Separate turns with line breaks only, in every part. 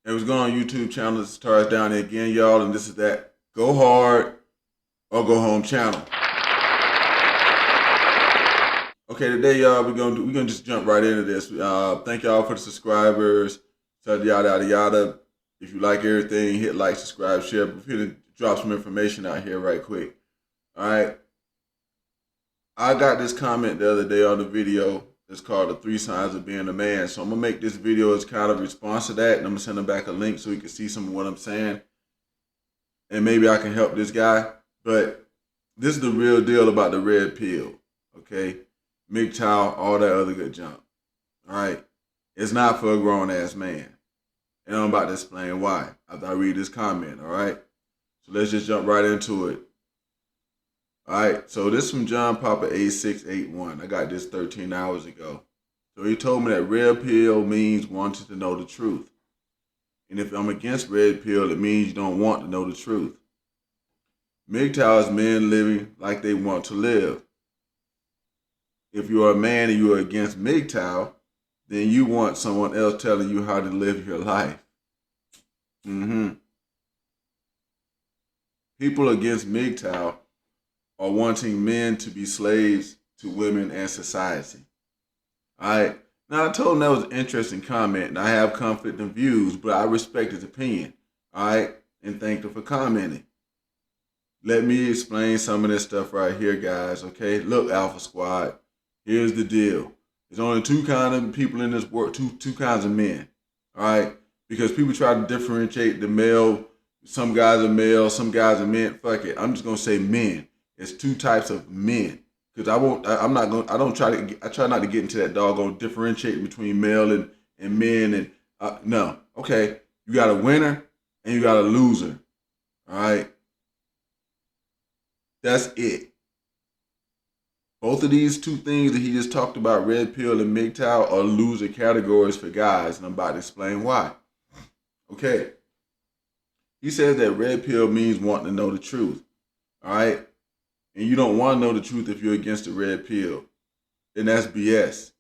Hey, what's going on YouTube channel? This is Tars down there again, y'all, and this is that Go Hard or Go Home channel. Okay, today, y'all, we're gonna just jump right into this. Thank y'all for the subscribers, yada yada yada. If you like everything, hit like, subscribe, share. But we're gonna drop some information out here right quick. All right. I got this comment the other day on the video. It's called the 3 Signs of Being a Man. So I'm gonna make this video as kind of response to that, and I'm gonna send him back a link so he can see some of what I'm saying, and maybe I can help this guy. But this is the real deal about the red pill, okay? MGTOW, all that other good junk. All right, it's not for a grown ass man, and I'm about to explain why after I read this comment. All right, so let's just jump right into it. All right, so this is from John Papa 8681. I got this 13 hours ago. So he told me that red pill means wanting to know the truth. And if I'm against red pill, it means you don't want to know the truth. MGTOW is men living like they want to live. If you are a man and you are against MGTOW, then you want someone else telling you how to live your life. People against MGTOW are wanting men to be slaves to women and society. All right. Now, I told him that was an interesting comment, and I have conflicting views, but I respect his opinion. All right. And thank him for commenting. Let me explain some of this stuff right here, guys. Okay. Look, Alpha Squad. Here's the deal. There's only two kinds of people in this world, two kinds of men. All right. Because people try to differentiate the male. Some guys are male, some guys are men. Fuck it. I'm just going to say men. It's two types of men, because I try not to get into that doggone differentiating between male and men and no. Okay, you got a winner and you got a loser. All right, that's it. Both of these two things that he just talked about, red pill and MGTOW, are loser categories for guys, and I'm about to explain why. Okay, he says that red pill means wanting to know the truth. All right. And you don't want to know the truth if you're against the red pill. And that's BS.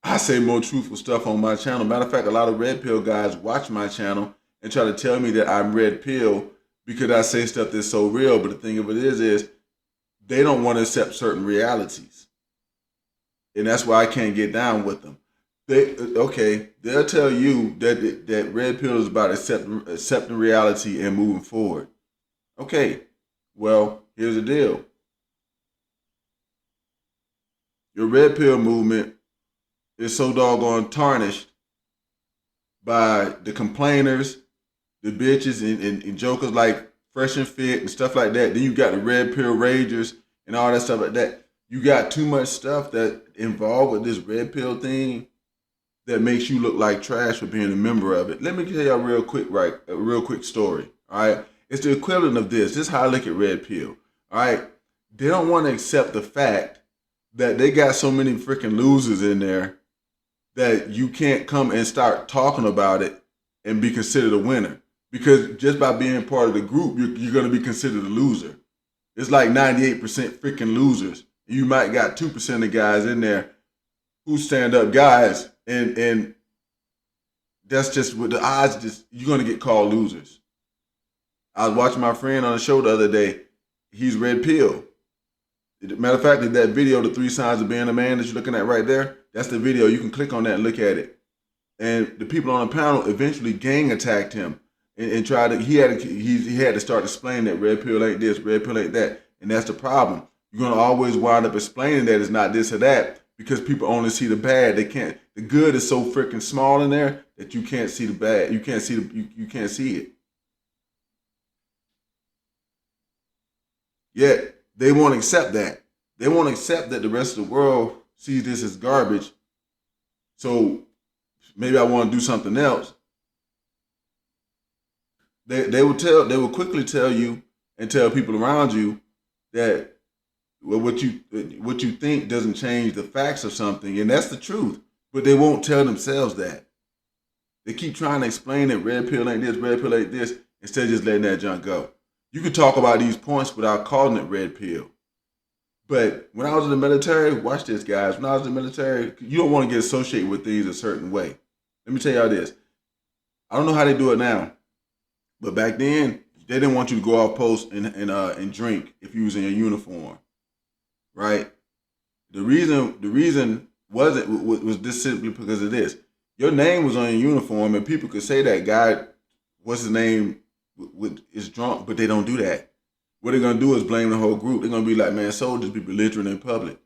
I say more truthful stuff on my channel. Matter of fact, a lot of red pill guys watch my channel and try to tell me that I'm red pill because I say stuff that's so real. But the thing of it is they don't want to accept certain realities. And that's why I can't get down with them. They'll tell you that red pill is about accepting reality and moving forward. Okay, well, here's the deal. Your red pill movement is so doggone tarnished by the complainers, the bitches, and jokers like Fresh and Fit and stuff like that. Then you got the red pill ragers and all that stuff like that. You got too much stuff that involved with this red pill thing that makes you look like trash for being a member of it. Let me tell you a real quick story. All right, it's the equivalent of this. This is how I look at red pill. All right, they don't want to accept the fact that they got so many freaking losers in there that you can't come and start talking about it and be considered a winner. Because just by being part of the group, you're going to be considered a loser. It's like 98% freaking losers. You might got 2% of guys in there who stand up guys, and that's just with the odds. You're going to get called losers. I was watching my friend on the show the other day. He's red pill. Matter of fact, that video, the 3 Signs of Being a Man that you're looking at right there, that's the video. You can click on that and look at it. And the people on the panel eventually gang attacked him and tried to. He had to start explaining that red pill ain't this, red pill ain't that, and that's the problem. You're gonna always wind up explaining that it's not this or that because people only see the bad. They can't. The good is so freaking small in there that you can't see the bad. You can't see you can't see it. Yet they won't accept that. They won't accept that the rest of the world sees this as garbage. So maybe I want to do something else. They will quickly tell you and tell people around you that what you think doesn't change the facts of something, and that's the truth. But they won't tell themselves that. They keep trying to explain that red pill ain't this, red pill ain't this, instead of just letting that junk go. You can talk about these points without calling it red pill. But when I was in the military, watch this, guys. When I was in the military, you don't want to get associated with things a certain way. Let me tell y'all this. I don't know how they do it now, but back then they didn't want you to go off post and drink if you was in your uniform, right? The reason was this simply because of this. Your name was on your uniform, and people could say that guy, what's his name, is drunk, but they don't do that. What they're gonna do is blame the whole group. They're gonna be like, man, soldiers be belligerent in public.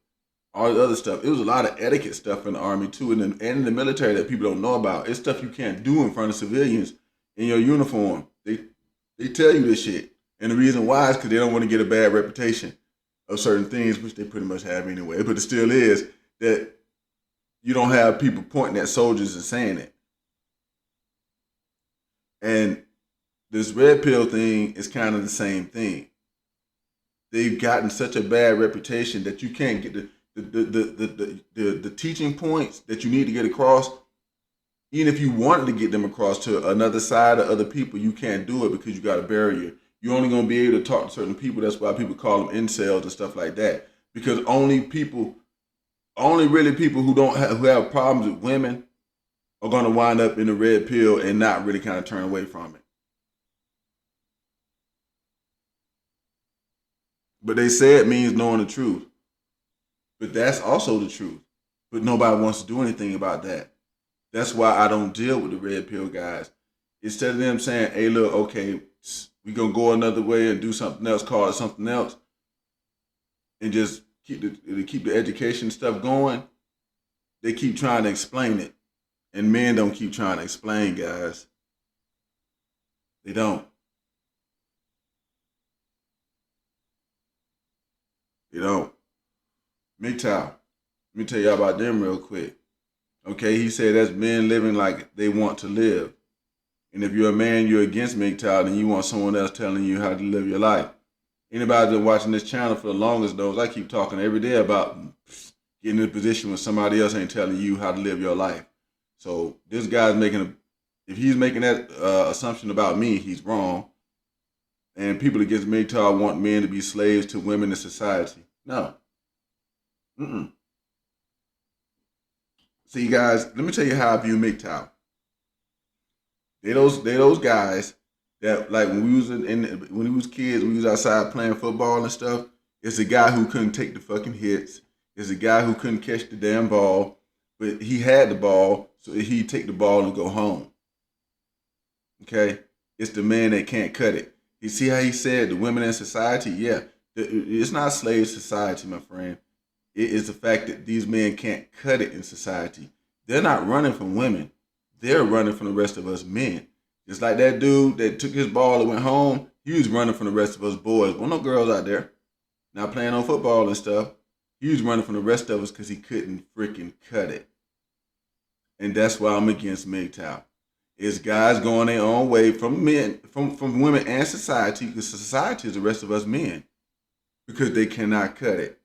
All the other stuff. It was a lot of etiquette stuff in the army too, and in the military that people don't know about. It's stuff you can't do in front of civilians in your uniform. They tell you this shit, and the reason why is because they don't want to get a bad reputation of certain things, which they pretty much have anyway. But it still is that you don't have people pointing at soldiers and saying it. And this red pill thing is kind of the same thing. They've gotten such a bad reputation that you can't get the teaching points that you need to get across. Even if you wanted to get them across to another side or other people, you can't do it because you got a barrier. You're only going to be able to talk to certain people. That's why people call them incels and stuff like that. Because only really people who have problems with women are going to wind up in the red pill and not really kind of turn away from it. But they say it means knowing the truth. But that's also the truth. But nobody wants to do anything about that. That's why I don't deal with the red pill guys. Instead of them saying, hey, look, okay, we're going to go another way and do something else, call it something else, and just keep the education stuff going, they keep trying to explain it. And men don't keep trying to explain, guys. They don't. They don't. MGTOW. Let me tell y'all about them real quick. Okay, he said that's men living like they want to live. And if you're a man, you're against MGTOW, then you want someone else telling you how to live your life. Anybody that's been watching this channel for the longest knows I keep talking every day about getting in a position where somebody else ain't telling you how to live your life. So this guy's if he's making that assumption about me, he's wrong. And people against MGTOW want men to be slaves to women in society. No. See, guys, let me tell you how I view MGTOW. They those guys that, like, when we was kids, we was outside playing football and stuff. It's a guy who couldn't take the fucking hits. It's a guy who couldn't catch the damn ball, but he had the ball, so he'd take the ball and go home. Okay, it's the man that can't cut it. You see how he said the women in society? Yeah, it's not slave society, my friend. It is the fact that these men can't cut it in society. They're not running from women. They're running from the rest of us men. Just like that dude that took his ball and went home, he was running from the rest of us boys. Well, no girls out there not playing on football and stuff. He was running from the rest of us because he couldn't freaking cut it. And that's why I'm against MGTOW. It's guys going their own way from men, from women and society, because society is the rest of us men, because they cannot cut it.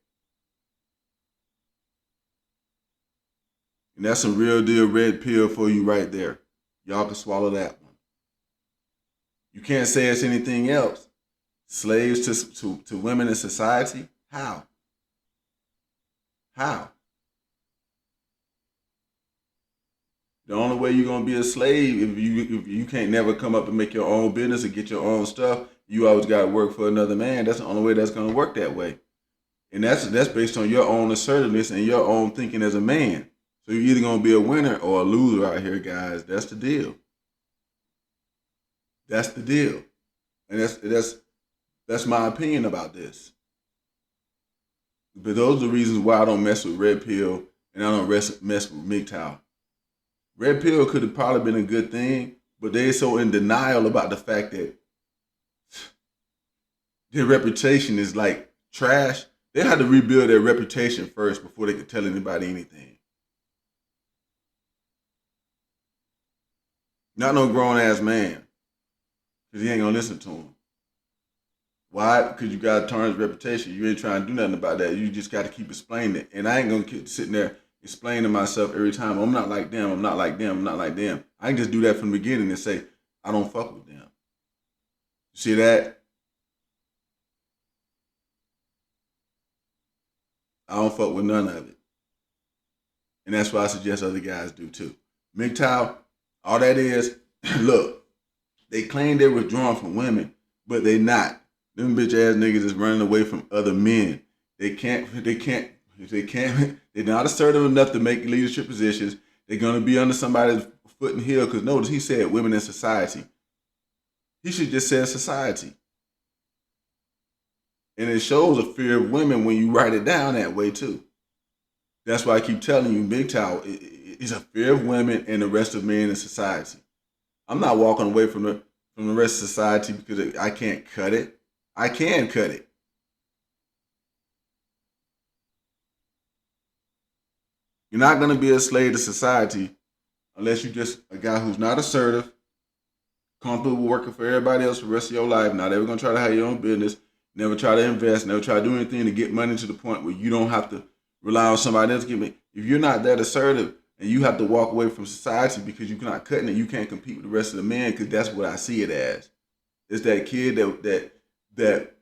And that's some real deal red pill for you right there. Y'all can swallow that one. You can't say it's anything else. Slaves to women in society? How? How? The only way you're gonna be a slave if you can't never come up and make your own business and get your own stuff. You always gotta work for another man. That's the only way that's gonna work that way. And that's based on your own assertiveness and your own thinking as a man. So you're either gonna be a winner or a loser out here, guys. That's the deal. That's the deal. And that's my opinion about this. But those are the reasons why I don't mess with red pill and I don't mess with MGTOW. Red pill could have probably been a good thing, but they're so in denial about the fact that their reputation is like trash. They had to rebuild their reputation first before they could tell anybody anything. Not no grown ass man, because he ain't gonna listen to him. Why? Because you gotta tarnish reputation. You ain't trying to do nothing about that. You just gotta keep explaining it. And I ain't gonna keep sitting there explaining to myself every time, I'm not like them, I'm not like them, I'm not like them. I can just do that from the beginning and say, I don't fuck with them. You see that? I don't fuck with none of it. And that's why I suggest other guys do too. MGTOW, all that is Look, they claim they're withdrawing from women, but they not. Them bitch ass niggas is running away from other men. They can't, they're not assertive enough to make leadership positions. They're gonna be under somebody's foot and heel. Cause notice he said women in society. He should just say society. And it shows a fear of women when you write it down that way too. That's why I keep telling you, MGTOW is a fear of women and the rest of men in society. I'm not walking away from the rest of society because I can't cut it. I can cut it. You're not going to be a slave to society unless you're just a guy who's not assertive, comfortable working for everybody else for the rest of your life, not ever going to try to have your own business, never try to invest, never try to do anything to get money to the point where you don't have to rely on somebody else to get money. If you're not that assertive and you have to walk away from society because you're not cutting it, you can't compete with the rest of the men, because that's what I see it as. It's that kid that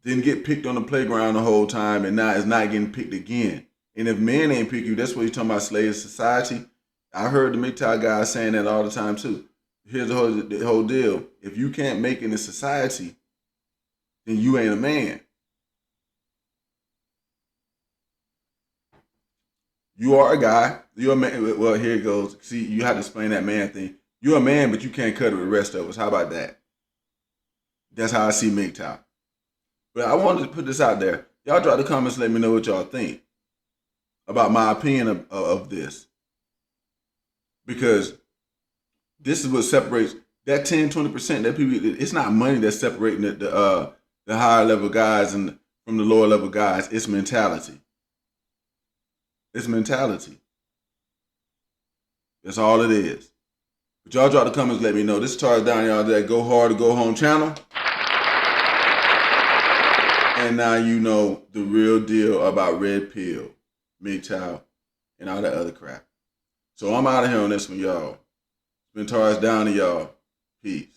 didn't get picked on the playground the whole time and now is not getting picked again. And if men ain't pick you, that's what you're talking about, slave society. I heard the MGTOW guys saying that all the time too. Here's the whole deal. If you can't make it in society, then you ain't a man. You are a guy. You're a man. Well, here it goes. See, you have to explain that man thing. You're a man, but you can't cut it with the rest of us. How about that? That's how I see MGTOW. But I wanted to put this out there. Y'all drop the comments, let me know what y'all think about my opinion of this. Because this is what separates that 10-20% that people. It's not money that's separating the higher level guys and from the lower level guys. It's mentality. It's mentality. That's all it is. But y'all drop the comments, let me know. This is Charles Down, y'all, that Go Hard or Go Home channel. And now you know the real deal about Red Pill, MGTOW, and all that other crap. So I'm out of here on this one, y'all. It's been Taurus Down to y'all. Peace.